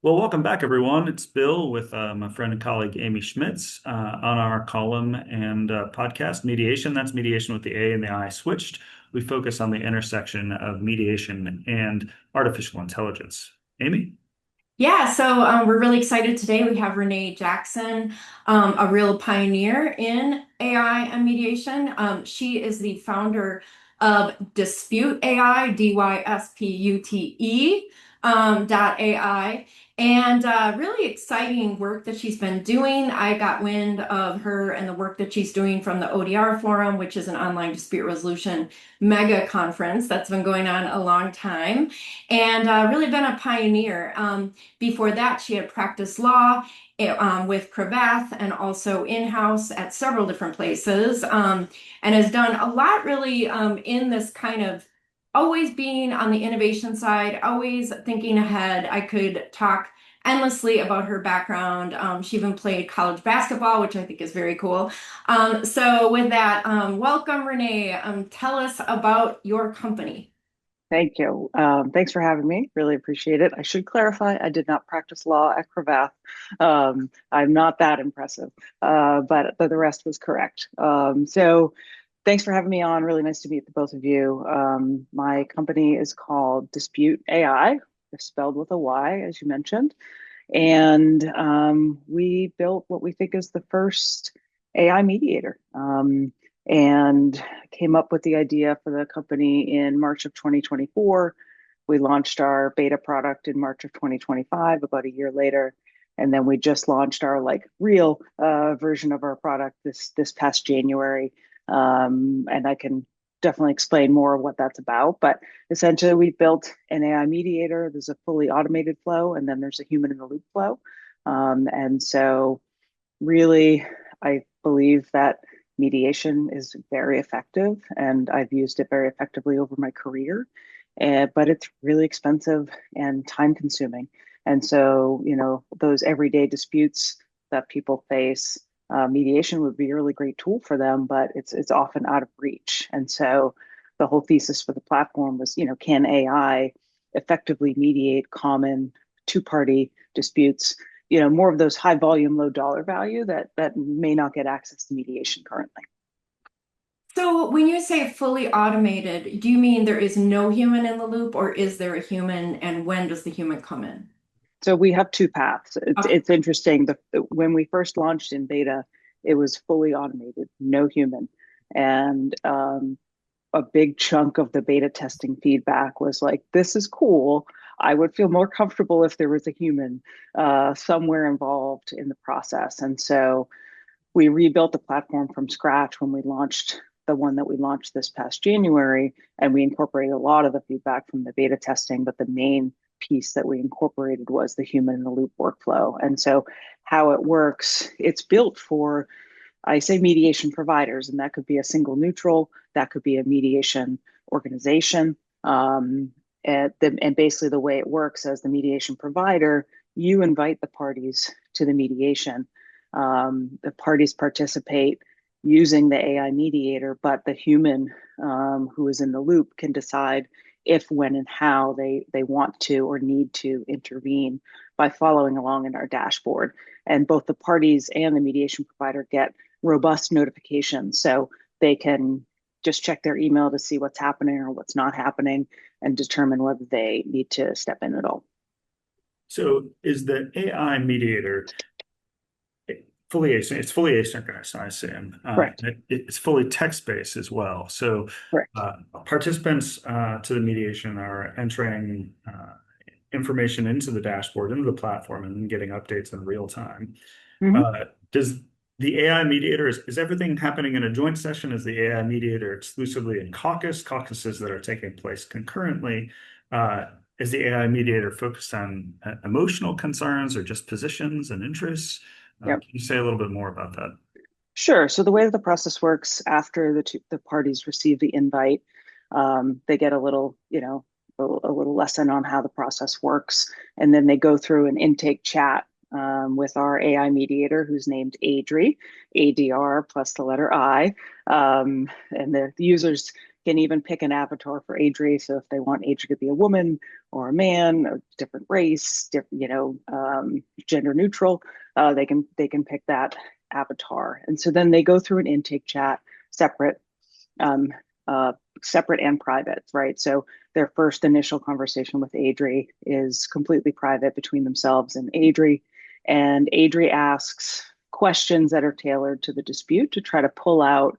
Well, welcome back, everyone. It's Bill with my friend and colleague Amy Schmitz on our column and podcast, Mediation. That's mediation with the A and the I switched. We focus on the intersection of mediation and artificial intelligence. Amy? Yeah, so we're really excited today. We have Renee Jackson, a real pioneer in AI and mediation. She is the founder of Dispute AI, Dyspute AI, and really exciting work that she's been doing. I got wind of her and the work that she's doing from the ODR Forum, which is an online dispute resolution mega conference that's been going on a long time, and really been a pioneer. Before that, she had practiced law with Cravath and also in-house at several different places, and has done a lot really in this kind of always being on the innovation side, always thinking ahead. I could talk endlessly about her background. She even played college basketball, which I think is very cool. So with that, welcome, Renee. Tell us about your company. Thank you. Thanks for having me. Really appreciate it. I should clarify, I did not practice law at Cravath. I'm not that impressive, but the rest was correct. So thanks for having me on. Really nice to meet the both of you. My company is called Dispute AI, spelled with a Y, as you mentioned. And we built what we think is the first AI mediator. And came up with the idea for the company in March of 2024. We launched our beta product in March of 2025, about a year later. And then we just launched our real version of our product this past January. And I can definitely explain more of what that's about. But essentially, we built an AI mediator. There's a fully automated flow, and then there's a human in the loop flow. And so, really, I believe that mediation is very effective, and I've used it very effectively over my career. But it's really expensive and time consuming. And so, those everyday disputes that people face, mediation would be a really great tool for them, but it's often out of reach. And so the whole thesis for the platform was, can AI effectively mediate common two-party disputes, more of those high volume, low dollar value that may not get access to mediation currently. So when you say fully automated, do you mean there is no human in the loop, or is there a human, and when does the human come in? So we have two paths. It's, Okay. it's interesting. When we first launched in beta, it was fully automated, no human. And a big chunk of the beta testing feedback was like, this is cool. I would feel more comfortable if there was a human somewhere involved in the process. And so we rebuilt the platform from scratch when we launched the one that we launched this past January, and we incorporated a lot of the feedback from the beta testing, but the main piece that we incorporated was the human in the loop workflow. And so how it works, it's built for, I say mediation providers, and that could be a single neutral, that could be a mediation organization. And basically the way it works as the mediation provider, you invite the parties to the mediation. The parties participate using the AI mediator, but the human who is in the loop can decide if, when, and how they want to or need to intervene by following along in our dashboard. And both the parties and the mediation provider get robust notifications. So they can just check their email to see what's happening or what's not happening and determine whether they need to step in at all. So is the AI mediator it's fully asynchronous, I assume. Correct. It's fully text-based as well. So Correct. participants to the mediation are entering information into the dashboard, into the platform, and then getting updates in real time. Mm-hmm. Does the AI mediator, is everything happening in a joint session? Is the AI mediator exclusively in caucuses that are taking place concurrently? Is the AI mediator focused on emotional concerns or just positions and interests? Yep. Can you say a little bit more about that? Sure. So the way that the process works after the parties receive the invite, they get a little, a little lesson on how the process works, and then they go through an intake chat with our AI mediator, who's named Adri, ADR plus the letter I, and the users can even pick an avatar for Adri. So if they want Adri to be a woman or a man, or different race, gender neutral, they can pick that avatar. And so then they go through an intake chat, separate, um, separate and private, right? So their first initial conversation with Adri is completely private between themselves and Adri. And Adri asks questions that are tailored to the dispute to try to pull out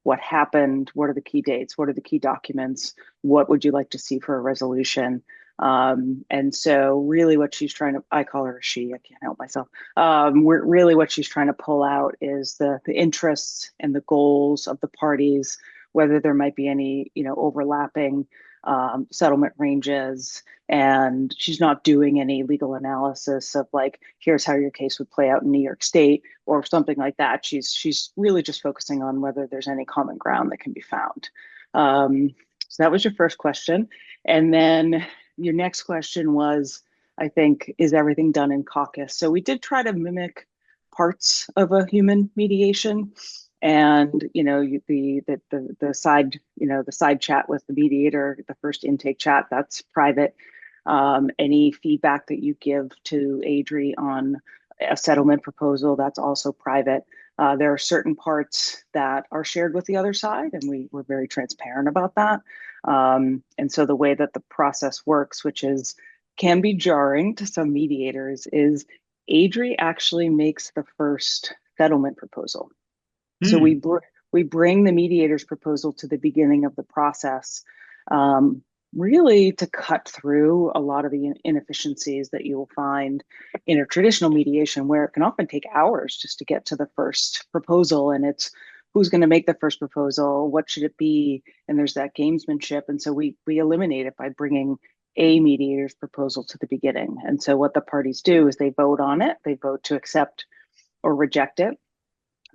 what happened, what are the key dates, what are the key documents, what would you like to see for a resolution. And so really what she's trying to, I call her a she, I can't help myself. Really what she's trying to pull out is the interests and the goals of the parties, whether there might be any, overlapping settlement ranges. And she's not doing any legal analysis of like, here's how your case would play out in New York State or something like that. She's really just focusing on whether there's any common ground that can be found. So that was your first question. And then your next question was, I think, is everything done in caucus? So we did try to mimic parts of a human mediation. And the side chat with the mediator, the first intake chat, that's private. Any feedback that you give to Adri on a settlement proposal, that's also private. There are certain parts that are shared with the other side, and we're very transparent about that. And so the way that the process works, which can be jarring to some mediators, is Adri actually makes the first settlement proposal. So we bring the mediator's proposal to the beginning of the process, really to cut through a lot of the inefficiencies that you will find in a traditional mediation, where it can often take hours just to get to the first proposal. And it's who's going to make the first proposal, what should it be, and there's that gamesmanship. And so we eliminate it by bringing a mediator's proposal to the beginning. And so what the parties do is they vote on it, they vote to accept or reject it.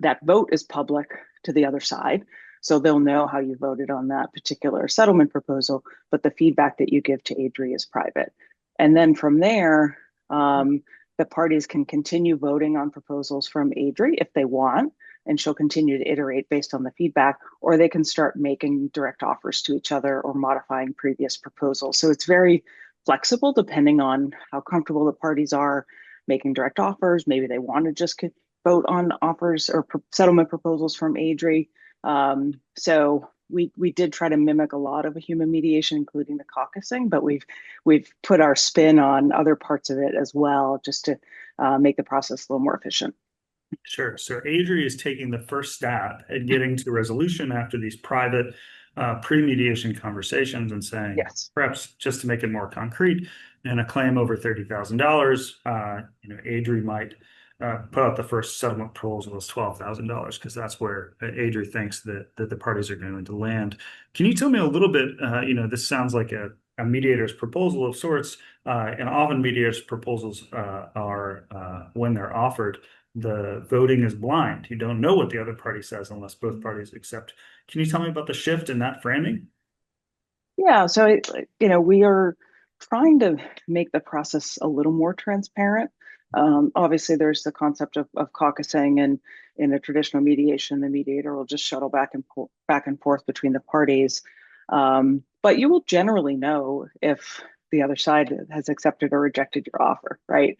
That vote is public to the other side, so they'll know how you voted on that particular settlement proposal, but the feedback that you give to Adri is private. And then from there, the parties can continue voting on proposals from Adri if they want, and she'll continue to iterate based on the feedback, or they can start making direct offers to each other or modifying previous proposals. So it's very flexible depending on how comfortable the parties are making direct offers. Maybe they want to just vote on offers or settlement proposals from Adri. So we did try to mimic a lot of a human mediation, including the caucusing, but we've put our spin on other parts of it as well, just to make the process a little more efficient. Sure. So Adri is taking the first step at getting to resolution after these private pre-mediation conversations and saying, yes, perhaps just to make it more concrete, in a claim over $30,000, Adri might put out the first settlement proposal as $12,000 because that's where Adri thinks that the parties are going to land. Can you tell me a little bit? This sounds like a mediator's proposal of sorts, and often mediator's proposals are when they're offered, the voting is blind. You don't know what the other party says unless both parties accept. Can you tell me about the shift in that framing? Yeah, so we are trying to make the process a little more transparent. Obviously, there's the concept of caucusing, and in a traditional mediation, the mediator will just shuttle back and forth between the parties. But you will generally know if the other side has accepted or rejected your offer, right?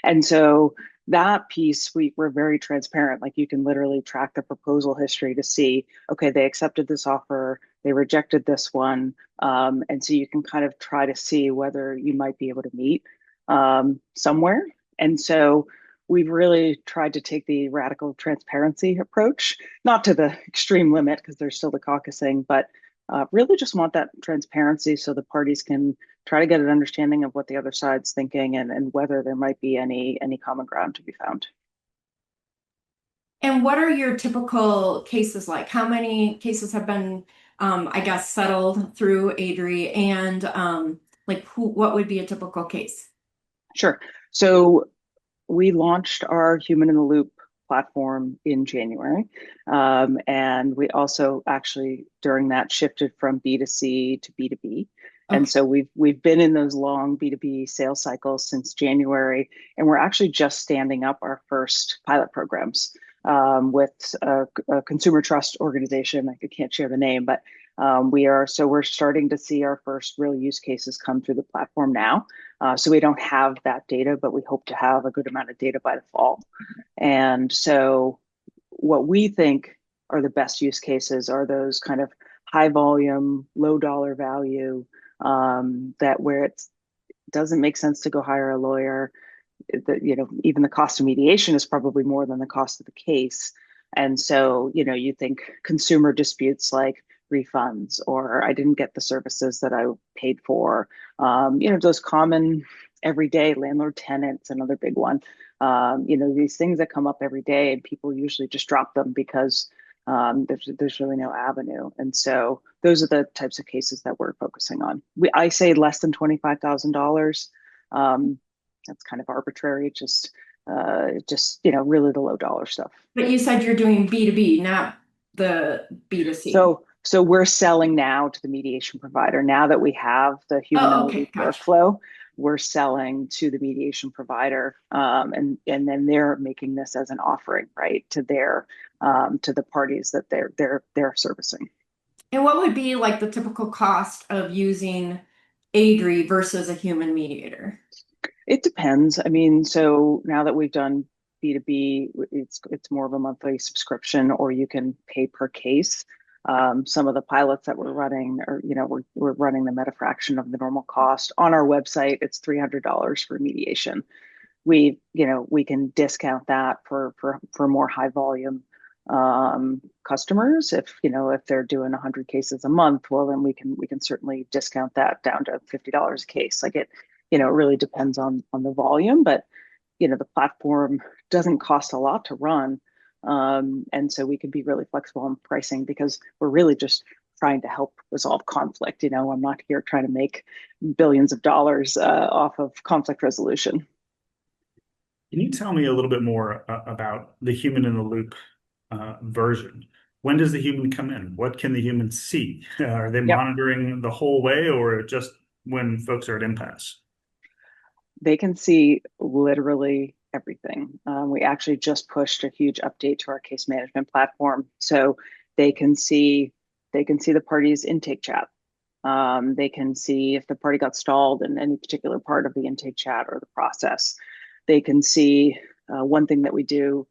And so that piece, we're very transparent. Like you can literally track the proposal history to see, okay, they accepted this offer, they rejected this one. And so you can kind of try to see whether you might be able to meet somewhere. And so we've really tried to take the radical transparency approach, not to the extreme limit because there's still the caucusing, but really just want that transparency so the parties can try to get an understanding of what the other side's thinking and whether there might be any common ground to be found. And what are your typical cases like? How many cases have been, settled through Adri, and what would be a typical case? Sure. So we launched our Human in the Loop platform in January. And we also actually during that shifted from B2C to B2B. And so we've been in those long B2B sales cycles since January, and we're actually just standing up our first pilot programs with a consumer trust organization. I can't share the name, but We're starting to see our first real use cases come through the platform now. So we don't have that data, but we hope to have a good amount of data by the fall. And so what we think are the best use cases are those kind of high volume, low dollar value, that where it doesn't make sense to go hire a lawyer. Even the cost of mediation is probably more than the cost of the case. And so, you think consumer disputes like refunds, or I didn't get the services that I paid for. Those common everyday landlord tenants, another big one. These things that come up every day, and people usually just drop them because there's really no avenue. And so those are the types of cases that we're focusing on. I say less than $25,000. That's kind of arbitrary. Really the low dollar stuff. But you said you're doing B2B, not the B2C. So we're selling now to the mediation provider. Now that we have the human in the loop workflow, we're selling to the mediation provider, and then they're making this as an offering, right, to the parties that they're servicing. And what would be like the typical cost of using Adri versus a human mediator? It depends. I mean, so now that we've done B2B, it's more of a monthly subscription, or you can pay per case. Some of the pilots that we're running are, we're running them at a fraction of the normal cost. On our website, it's $300 for mediation. We can discount that for more high volume customers. If they're doing 100 cases a month, well, then we can certainly discount that down to $50 a case. Like it really depends on the volume, but the platform doesn't cost a lot to run. And so we can be really flexible on pricing because we're really just trying to help resolve conflict. I'm not here trying to make billions of dollars off of conflict resolution. Can you tell me a little bit more about the human in the loop version? When does the human come in? What can the human see? Are they monitoring the whole way, or just when folks are at impasse? They can see literally everything. We actually just pushed a huge update to our case management platform, so they can see the party's intake chat. They can see if the party got stalled in any particular part of the intake chat or the process. They can see one thing that we do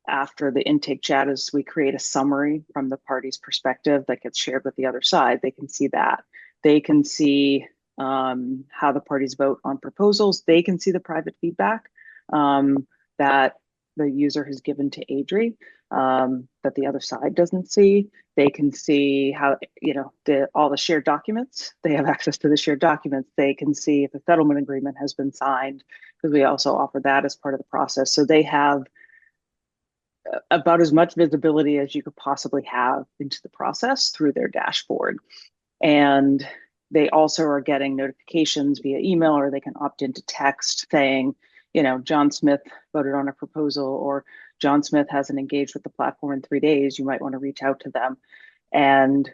after the intake chat is we create a summary from the party's perspective that gets shared with the other side. They can see that. They can see how the parties vote on proposals. They can see the private feedback that the user has given to Adri that the other side doesn't see. They can see how, all the shared documents. They have access to the shared documents. They can see if a settlement agreement has been signed, because we also offer that as part of the process. So they have about as much visibility as you could possibly have into the process through their dashboard. And they also are getting notifications via email, or they can opt into text saying, John Smith voted on a proposal, or John Smith hasn't engaged with the platform in 3 days. You might want to reach out to them. And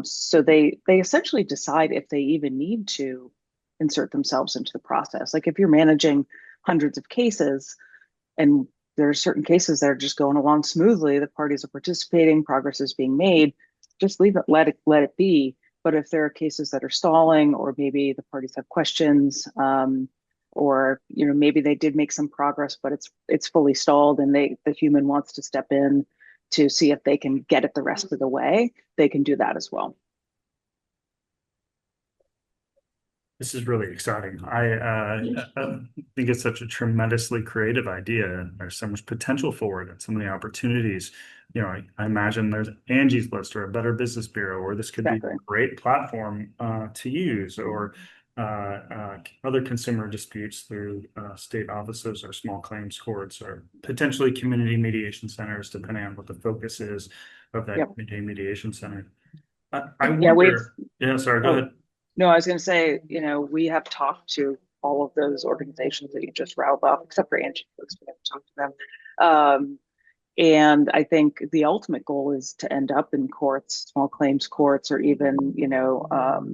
so they essentially decide if they even need to insert themselves into the process. Like if you're managing hundreds of cases and there are certain cases that are just going along smoothly, the parties are participating, progress is being made, just leave it, let it be. But if there are cases that are stalling, or maybe the parties have questions, or maybe they did make some progress, but it's fully stalled, and the human wants to step in to see if they can get it the rest of the way, they can do that as well. This is really exciting. I think it's such a tremendously creative idea, and there's so much potential for it and so many opportunities. I imagine there's Angie's List or a Better Business Bureau, or this could be a great platform to use, or other consumer disputes through state offices or small claims courts, or potentially community mediation centers, depending on what the focus is of that community mediation center. I wonder. Yeah, sorry, go ahead. No, I was going to say, we have talked to all of those organizations that you just rattled off, except for Angie. We haven't talked to them. And I think the ultimate goal is to end up in courts, small claims courts, or even,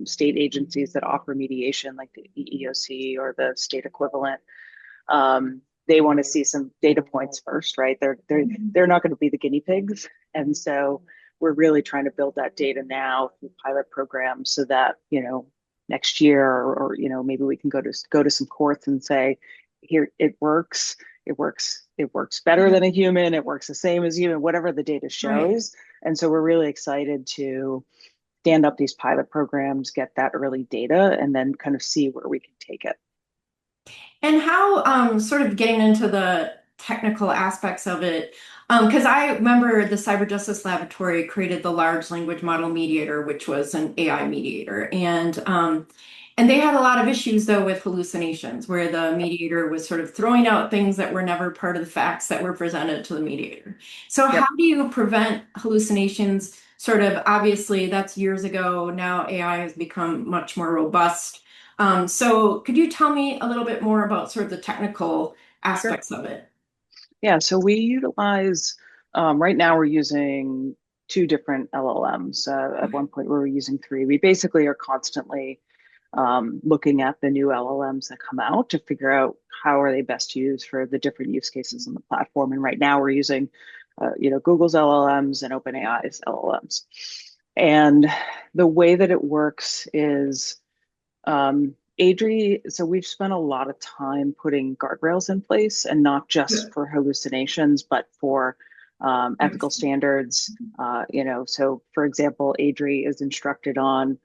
state agencies that offer mediation, like the EEOC or the state equivalent. They want to see some data points first, right? They're not going to be the guinea pigs. And so we're really trying to build that data now through pilot programs so that, next year or maybe we can go to some courts and say, here, it works better than a human, it works the same as human, whatever the data Right. shows. And so we're really excited to stand up these pilot programs, get that early data, and then kind of see where we can take it. And how, sort of getting into the technical aspects of it, because I remember the Cyber Justice Laboratory created the large language model mediator, which was an AI mediator, and they had a lot of issues though with hallucinations, where the mediator was sort of throwing out things that were never part of the facts that were presented to the mediator. So how Yep. do you prevent hallucinations? Sort of obviously that's years ago. Now AI has become much more robust. So could you tell me a little bit more about sort of the technical Sure. aspects of it? Yeah, so we utilize, right now we're using two different LLMs. At Okay. one point, we were using three. We basically are constantly looking at the new LLMs that come out to figure out how are they best used for the different use cases on the platform. And right now we're using, Google's LLMs and OpenAI's LLMs. And the way that it works is Adri, so we've spent a lot of time putting guardrails in place, and not just Good. for hallucinations, but for ethical Privacy. standards. So for example, Adri is instructed on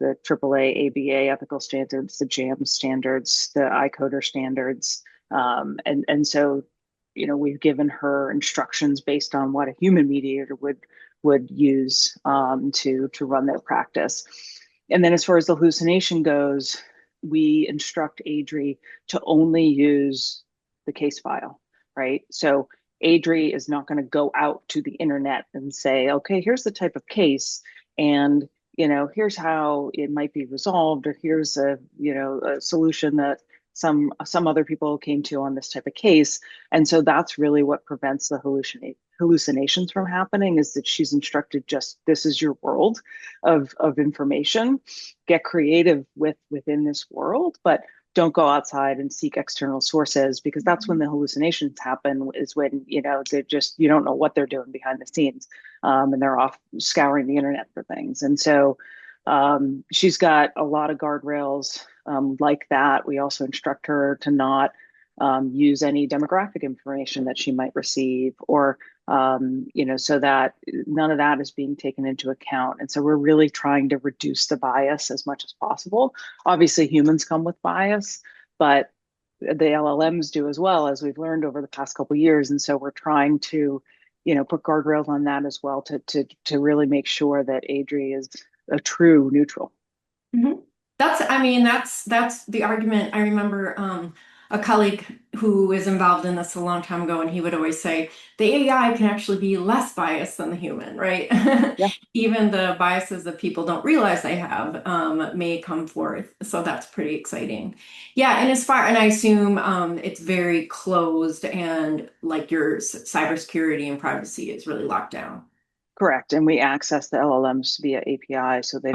the AAA ABA ethical standards, the JAM standards, the iCoder standards, and so we've given her instructions based on what a human mediator would use to run their practice. And then as far as the hallucination goes, we instruct Adri to only use the case file, right? So Adri is not going to go out to the internet and say, okay, here's the type of case, and here's how it might be resolved, or here's a solution that some other people came to on this type of case. And so that's really what prevents the hallucinations from happening, is that she's instructed, just this is your world of information, get creative within this world, but don't go outside and seek external sources, because that's when the hallucinations happen, is when they're just, you don't know what they're doing behind the scenes, and they're off scouring the internet for things. And so she's got a lot of guardrails like that. We also instruct her to not use any demographic information that she might receive, or so that none of that is being taken into account. And so we're really trying to reduce the bias as much as possible. Obviously, humans come with bias, but the LLMs do as well, as we've learned over the past couple of years. And so we're trying to, put guardrails on that as well, to really make sure that Adri is a true neutral. Mhm. I mean, that's the argument. I remember a colleague who is involved in this a long time ago, and he would always say the AI can actually be less biased than the human, right? Yeah. Even the biases that people don't realize they have may come forth. So that's pretty exciting. Yeah, and I assume it's very closed, and like your cybersecurity and privacy is really locked down. Correct. And we access the LLMs via API, so Okay.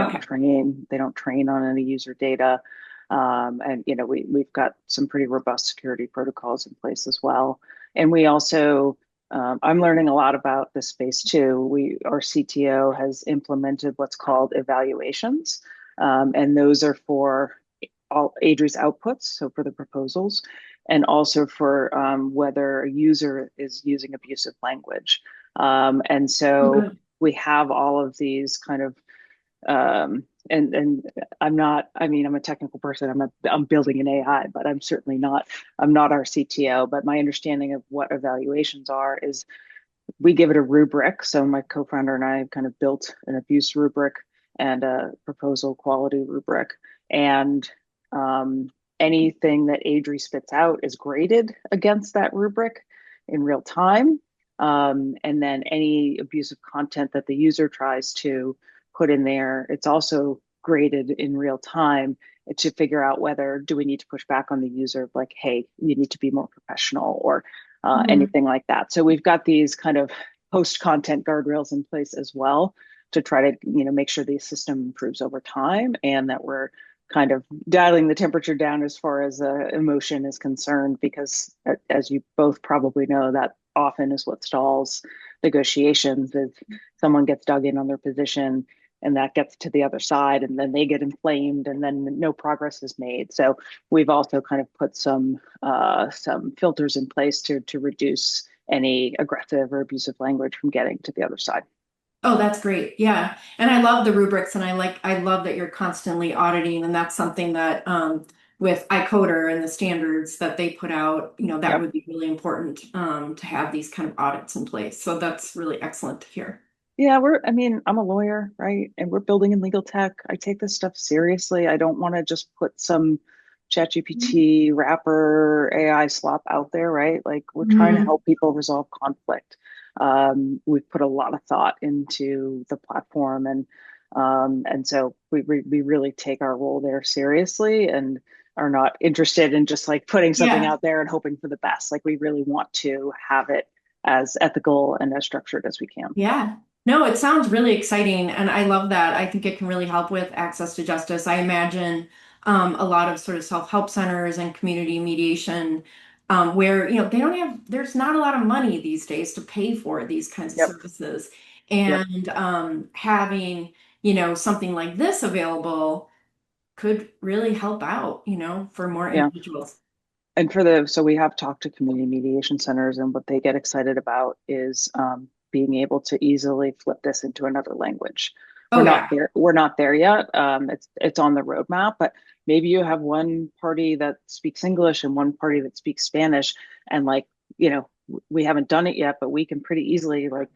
they don't train on any user data. And we've got some pretty robust security protocols in place as well. And we also, I'm learning a lot about this space too. Our CTO has implemented what's called evaluations, and those are for all Adri's outputs, so for the proposals, and also for whether a user is using abusive language. And Oh, so good. we have all of these kind of, and I'm not, I mean, I'm a technical person. I'm building an AI, but I'm not our CTO. But my understanding of what evaluations are is we give it a rubric. So my co-founder and I have kind of built an abuse rubric and a proposal quality rubric. And anything that Adri spits out is graded against that rubric in real time. And then any abusive content that the user tries to put in there, it's also graded in real time to figure out whether do we need to push back on the user, like, hey, you need to be more professional, or Mhm. anything like that. So we've got these kind of post content guardrails in place as well, to try to make sure the system improves over time, and that we're kind of dialing the temperature down as far as emotion is concerned, because as you both probably know, that often is what stalls negotiations. If someone gets dug in on their position and that gets to the other side, and then they get inflamed, and then no progress is made. So we've also kind of put some filters in place to reduce any aggressive or abusive language from getting to the other side. Oh, that's great. Yeah. And I love the rubrics and I love that you're constantly auditing. And that's something that with iCoder and the standards that they put out, that Yep. would be really important to have these kind of audits in place. So that's really excellent to hear. Yeah, I mean, I'm a lawyer, right? And we're building in legal tech. I take this stuff seriously. I don't want to just put some ChatGPT wrapper AI slop out there, right? Like we're trying to Mhm. help people resolve conflict. We've put a lot of thought into the platform, and so we really take our role there seriously and are not interested in just like putting something Yeah. out there and hoping for the best. Like we really want to have it as ethical and as structured as we can. Yeah. No, it sounds really exciting, and I love that. I think it can really help with access to justice. I imagine a lot of sort of self-help centers and community mediation where, they don't have, there's not a lot of money these days to pay for these kinds of Yep. services. Yep. And having, something like this available could really help out, for more Yeah. individuals. And so we have talked to community mediation centers, and what they get excited about is being able to easily flip this into another language. We're Oh, not yeah. there. We're not there yet. It's on the roadmap, but maybe you have one party that speaks English and one party that speaks Spanish, and like we haven't done it yet, but we can pretty easily like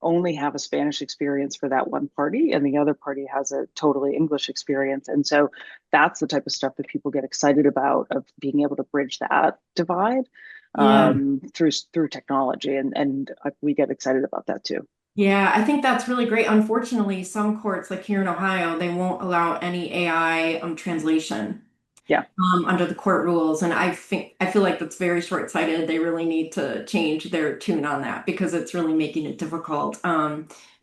only have a Spanish experience for that one party, and the other party has a totally English experience. And so that's the type of stuff that people get excited about, of being able to bridge that divide Yeah. through technology, and we get excited about that too. Yeah, I think that's really great. Unfortunately, some courts, like here in Ohio, they won't allow any AI translation Yeah, under the court rules, and I feel like that's very short-sighted. They really need to change their tune on that because it's really making it difficult,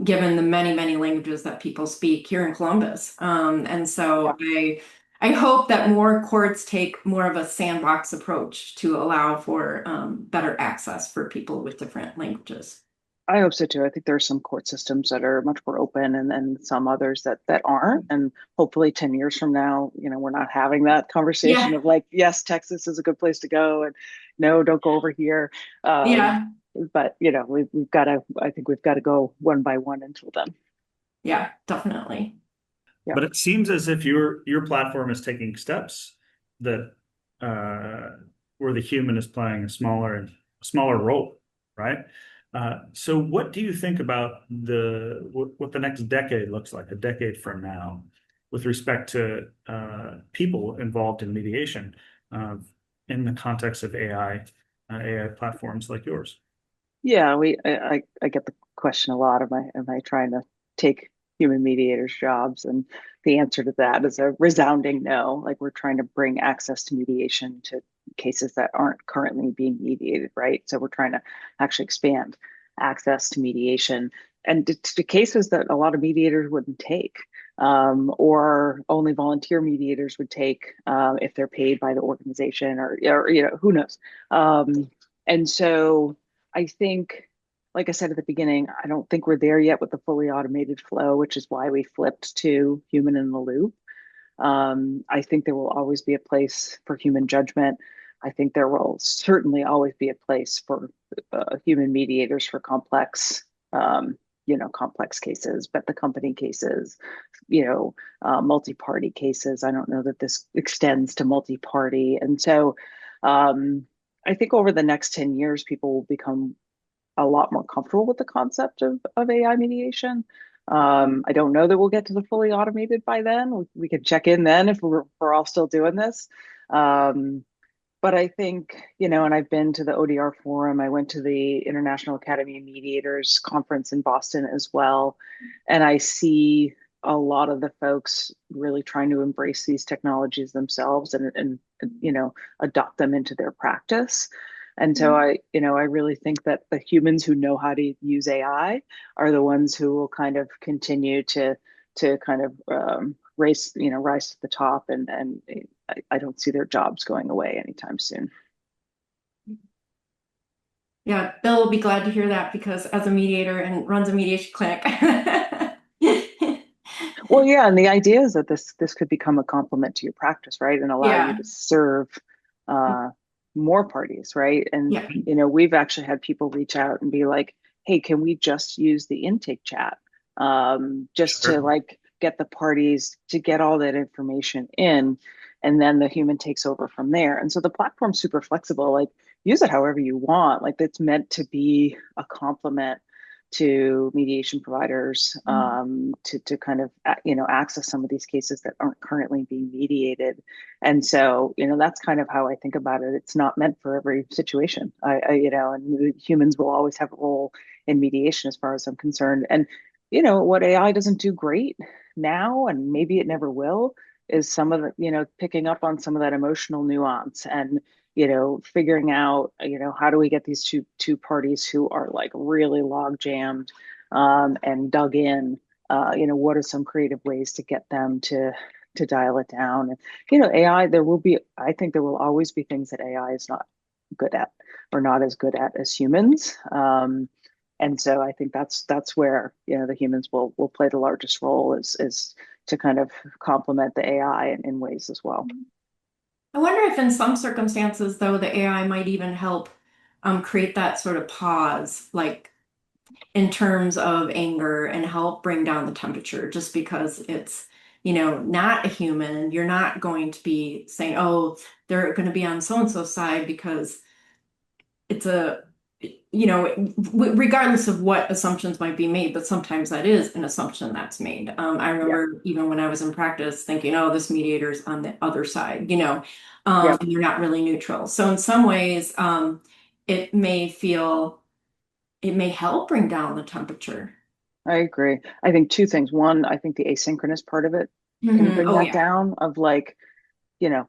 given the many, many languages that people speak here in Columbus. And yeah. so I hope that more courts take more of a sandbox approach to allow for better access for people with different languages. I hope so too. I think there are some court systems that are much more open, and then some others that aren't. And hopefully 10 years from now, we're not having that conversation Yeah, of like, yes, Texas is a good place to go, and no, don't go over here. Um, yeah, but we've got to, I think we've got to go one by one until then. yeah, definitely. Yeah. But it seems as if your platform is taking steps that uh, where the human is playing a smaller role, right? So what do you think about what the next decade looks like, a decade from now, with respect to people involved in mediation uh, in the context of AI platforms like yours? Yeah, I get the question a lot. Am I trying to take human mediators' jobs? And the answer to that is a resounding no. Like we're trying to bring access to mediation to cases that aren't currently being mediated, right? So we're trying to actually expand access to mediation and to cases that a lot of mediators wouldn't take, or only volunteer mediators would take if they're paid by the organization, or who knows. And so I think, like I said at the beginning, I don't think we're there yet with the fully automated flow, which is why we flipped to human in the loop. I think there will always be a place for human judgment. I think there will certainly always be a place for human mediators for complex cases, but the company cases, multi-party cases. I don't know that this extends to multi-party, and so um, I think over the next 10 years, people will become a lot more comfortable with the concept of AI mediation. I don't know that we'll get to the fully automated by then. We could check in then if we're all still doing this. Um, but I think, and I've been to the ODR forum. I went to the International Academy of Mediators conference in Boston as well. And I see a lot of the folks really trying to embrace these technologies themselves and adopt them into their practice. And so I really think that the humans who know how to use AI are the ones who will kind of continue to kind of rise to the top, and I don't see their jobs going away anytime soon. Yeah, Bill will be glad to hear that because as a mediator and runs a mediation clinic. Well, yeah, and the idea is that this could become a complement to your practice, right? And allow you Yeah. to serve uh, more parties, right? And Yeah. we've actually had people reach out and be like, "Hey, can we just use the intake chat, just to Sure. like get the parties to get all that information in, and then the human takes over from there." And so the platform's super flexible. Like, use it however you want. Like, it's meant to be a complement to mediation providers, to kind of access some of these cases that aren't currently being mediated. And so that's kind of how I think about it. It's not meant for every situation. And humans will always have a role in mediation as far as I'm concerned. And what AI doesn't do great now, and maybe it never will, is some of the picking up on some of that emotional nuance, and figuring out, how do we get these two parties who are like really log jammed, and dug in, what are some creative ways to get them to dial it down. And AI, I think there will always be things that AI is not good at, or not as good at as humans. And so I think that's where the humans will play the largest role, is to kind of complement the AI in ways as well. I wonder if in some circumstances, though, the AI might even help create that sort of pause, like in terms of anger and help bring down the temperature just because it's, not a human. You're not going to be saying, oh, they're going to be on so and so side because it's a, regardless of what assumptions might be made, but sometimes that is an assumption that's made. I Yeah. remember even when I was in practice thinking, oh, this mediator's on the other side, Yeah. and you're not really neutral. So in some ways, it may feel, it may help bring down the temperature. I agree. I think two things. One, I think the asynchronous part of it can bring Oh that yeah. down, of like, you know,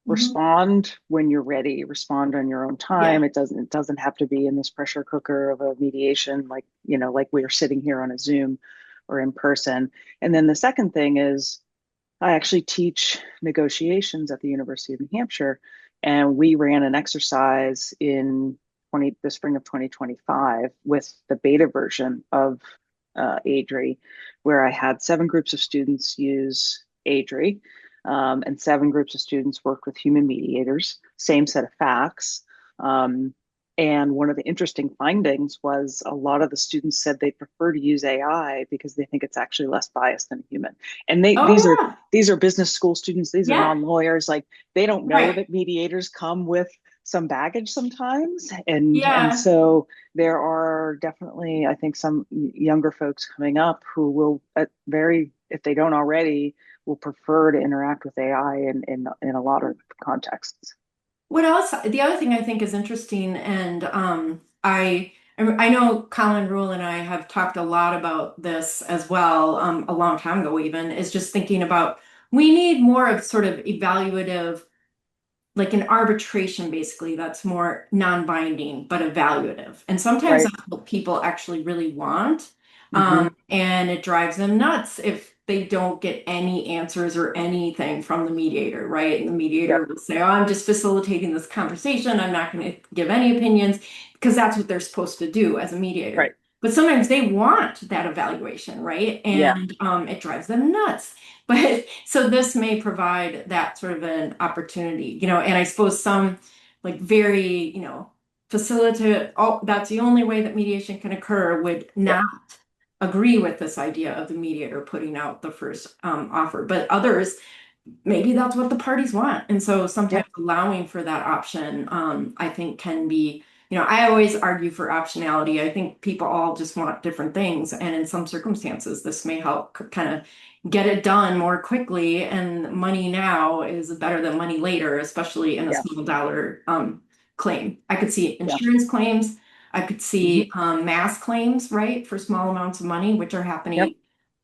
Hmm. respond when you're ready, respond on your own Yeah. time. It doesn't have to be in this pressure cooker of a mediation, like, like we are sitting here on a Zoom or in person. And then the second thing is, I actually teach negotiations at the University of New Hampshire, and we ran an exercise in the spring of 2025 with the beta version of Adri, where I had 7 groups of students use Adri, and 7 groups of students worked with human mediators, same set of facts. Um, and one of the interesting findings was a lot of the students said they prefer to use AI because they think it's actually less biased than a human. And these Oh are yeah. these are business school students. These are Yeah. non-lawyers. Like, they don't know Right. that mediators come with some baggage sometimes, and Yeah. so there are definitely, I think, some younger folks coming up who will, if they don't already, will prefer to interact with AI in a lot of contexts. What else? The other thing I think is interesting, and I know Colin Rule and I have talked a lot about this as well, a long time ago even, is just thinking about we need more of sort of evaluative, like an arbitration basically that's more non-binding but evaluative. And sometimes Right. that's what people actually really want. Hmm. And it drives them nuts if they don't get any answers or anything from the mediator, right? And the mediator Yep. will say, oh, I'm just facilitating this conversation. I'm not going to give any opinions because that's what they're supposed to do as a Right. mediator. But sometimes they want that evaluation, right? Yeah. And it drives them nuts. But so this may provide that sort of an opportunity, and I suppose some like very, facilitate, oh, that's the only way that mediation can occur would Yep. not agree with this idea of the mediator putting out the first offer. But others, maybe that's what the parties want. And so sometimes Yep. allowing for that option, I think can be, I always argue for optionality. I think people all just want different things. And in some circumstances, this may help kind of get it done more quickly. And money now is better than money later, especially in a Yeah. small dollar claim. I could see Yeah. insurance claims. I could Hmm. see mass claims, right, for small amounts of money, which are Yep. happening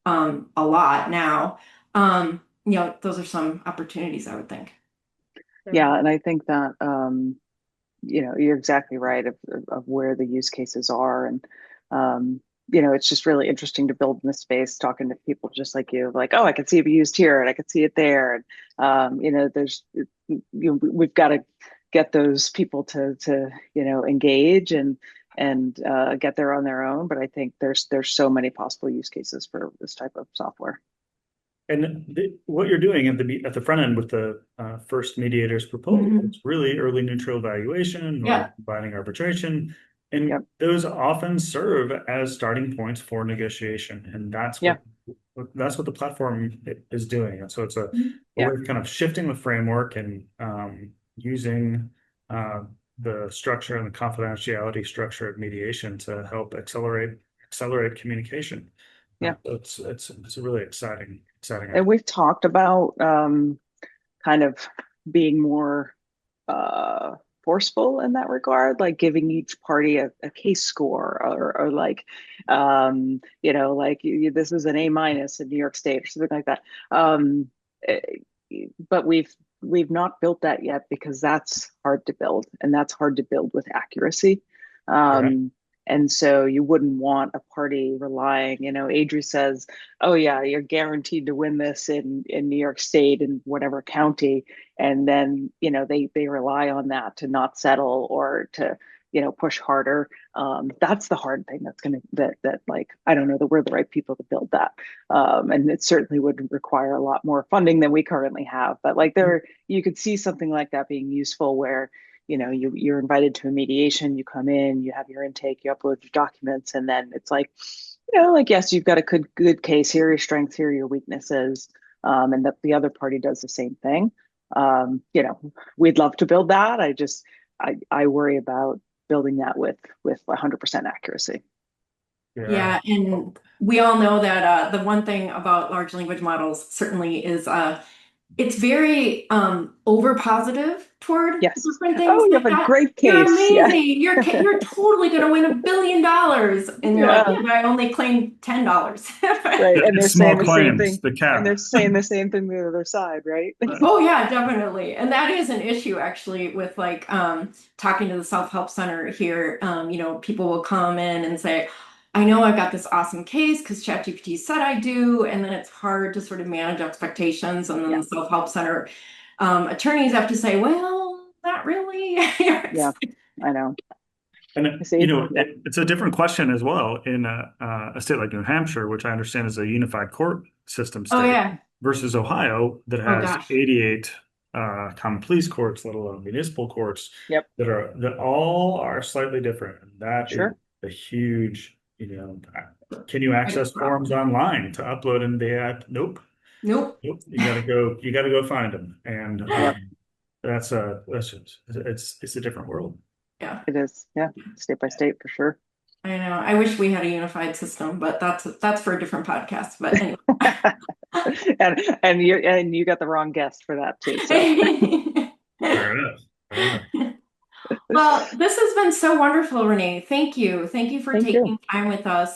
a lot now. Those are some opportunities I would think. Yeah. And I think that, you're exactly right, of where the use cases are. And, it's just really interesting to build in this space, talking to people just like you, like, oh, I can see it used here and I can see it there. And, there's, we've got to get those people to engage and get there on their own. But I think there's so many possible use cases for this type of software. And what you're doing at the front end with the first mediator's proposal, Mhm. it's really early neutral evaluation or Yeah. combining arbitration. And Yep. those often serve as starting points for negotiation. And Yeah. that's what the platform is doing. And so it's a Yeah. way of kind of shifting the framework and using the structure and the confidentiality structure of mediation to help accelerate communication. Yeah. It's a really exciting And we've talked about kind of being more uh, forceful in that regard, like giving each party a case score or like, like this is an A- in New York State or something like that. Um, eh, but we've not built that yet because that's hard to build and that's hard to build with accuracy. Yeah. Um, and so you wouldn't want a party relying, Adri says, oh yeah, you're guaranteed to win this in New York State and whatever county, and then they rely on that to not settle or to push harder. That's the hard thing that's going to that like I don't know that we're the right people to build that. And it certainly would require a lot more funding than we currently have, but like you could see something like that being useful where you're invited to a mediation, you come in, you have your intake, you upload your documents, and then it's like like, yes, you've got a good case, here are your strengths, here are your weaknesses, and that the other party does the same thing. We'd love to build that. I worry about building that with 100% accuracy. Yeah. Yeah, and we all know that the one thing about large language models certainly is it's very over positive toward Yes. different things. Oh, you Like have a great you're case. Yeah. amazing. You're totally gonna win $1 billion. And you're like, Yeah. yeah, but I only claimed $10. Right. And they're It's small saying the same claims, thing. the And they're cap. saying the same thing to the other side, right? Oh yeah, definitely. And that is an issue actually with like talking to the self-help center here. People will come in and say, I know I've got this awesome case because ChatGPT said I do, and then it's hard to sort of manage expectations. And then Yeah. the self-help center attorneys have to say, well, not really. Yeah. I know. And See? Yeah. it's a different question as well in a state like New Hampshire, which I understand is a unified court system Oh state, yeah. versus Ohio that Oh has gosh. 88 common pleas courts, let alone municipal courts, Yep. that all are slightly different. And that is Sure. a huge, can you Right, access forms problem. online to upload in the app? Nope. Nope. Nope. You gotta go find them. And Yep. that's just, it's a different world. Yeah. It is. Yeah. State by state for sure. I know. I wish we had a unified system, but that's for a different podcast. But anyway. and you got the wrong guest for that too. So Fair enough. Fair enough. Well, this has been so wonderful, Renee. Thank you. Thank you for thank you. taking time with us.